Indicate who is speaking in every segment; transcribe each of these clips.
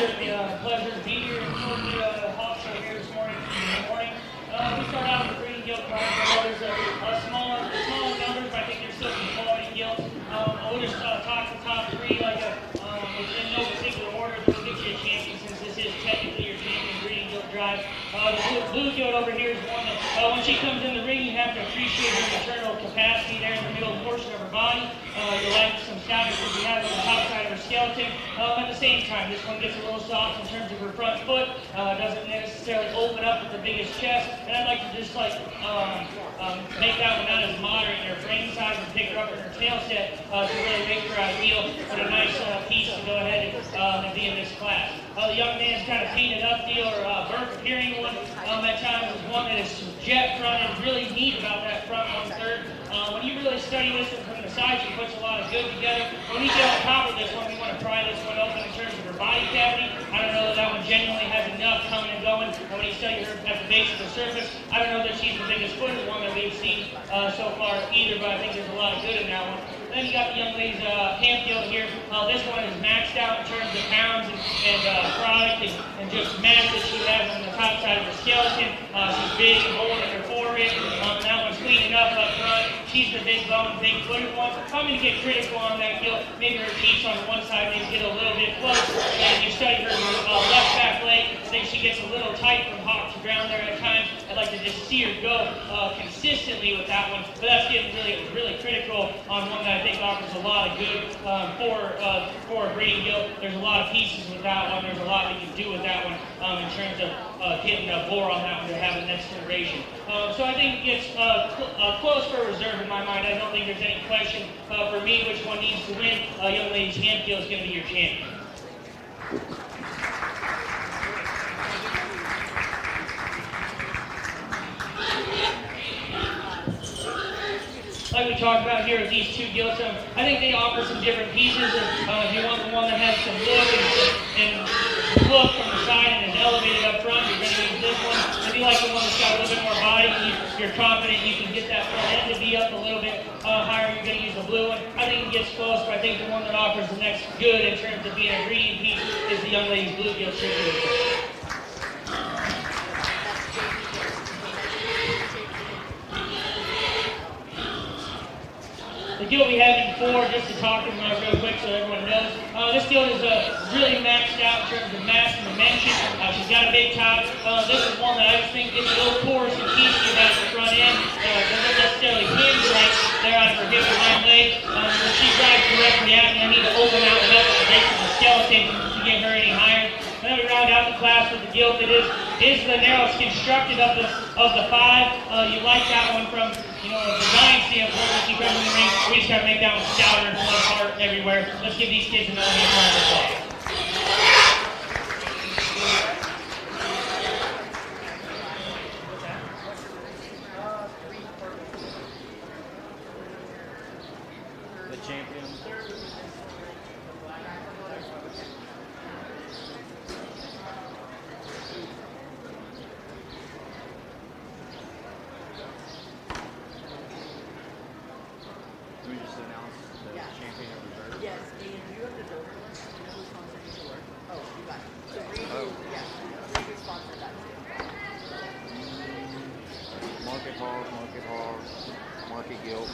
Speaker 1: certainly a pleasure to be here for the hawk show here this morning. We start out with the breeding gilt cards. I know there's smaller numbers, but I think there's still some quality gilts. We'll just talk the top three in no particular order. We'll get you a champion since this is technically your champion breeding gilt drive. The blue gilt over here is one that when she comes in the ring, you have to appreciate her maternal capacity there in the middle portion of her body. You like some stoutness that we have on the top side of her skeleton. At the same time, this one gets a little soft in terms of her front foot. Doesn't necessarily open up with the biggest chest. And I'd like to just make that one not as moderate in her frame size and pick her up in her tail set to really make her ideal for a nice piece to go ahead and be in this class. The young man's kind of painted up deal or burnt appearing one at times is one that is jet front and really neat about that front 1/3. When you really study this from the side, she puts a lot of good together. When we get on top of this one, we want to pry this one open in terms of her body cavity. I don't know that one genuinely has enough coming and going. When you study her at the base of the surface, I don't know that she's the biggest footed one that we've seen so far either, but I think there's a lot of good in that one. Then you got the young lady's hand gilt here. This one is maxed out in terms of pounds and product and just mass that she has on the top side of her skeleton. She's big and bold in her forehead. That one's cleaning up front. She's the big bone, big footed one. I'm going to get critical on that gilt. Maybe her teeth on one side maybe get a little bit close. And you study her left back leg. I think she gets a little tight from hawk to ground there at times. I'd like to just see her go consistently with that one. But that's getting really critical on one that I think offers a lot of good for a breeding gilt. There's a lot of pieces with that one. There's a lot that you can do with that one in terms of getting a bore on that one to have a next generation. So I think it gets close for a reserve in my mind. I don't think there's any question for me which one needs to win. Young lady's hand gilt is going to be your champion. Like we talked about here with these two gilts, I think they offer some different pieces. If you want the one that has some look and look from the side and is elevated up front, you're going to use this one. If you like the one that's got a little bit more body, you're confident you can get that front end to be up a little bit higher, you're going to use the blue one. I think it gets close, but I think the one that offers the next good in terms of being a breeding piece is the young lady's blue gilt. The gilt we have in 4, just to talk them real quick so everyone knows. This gilt is really maxed out in terms of mass and dimension. She's got a big top. This is one that I just think gets a little porous and piecey about the front end. Doesn't necessarily hinge right there out of her hip and hind leg. When she drives directly at me, I need to open out and up at the base of the skeleton to get her any higher. And then we round out the class with the gilt that is the narrowest constructed of the 5. You like that one from a design standpoint. When she comes in the ring, we just got to make that one stouter and flood apart everywhere. Let's give these kids another hand round of applause.
Speaker 2: The champion. We just announced the champion of reserve.
Speaker 3: Yes, and you have the donor list. You know who sponsored each award? Oh, you got it. So Reed sponsored that too.
Speaker 2: Market hog, market gilt.
Speaker 3: So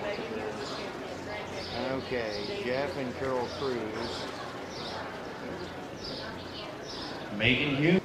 Speaker 3: Megan is the champion, grand champion.
Speaker 2: Okay, Jeff and Carol Cruz.
Speaker 4: Megan Hughes.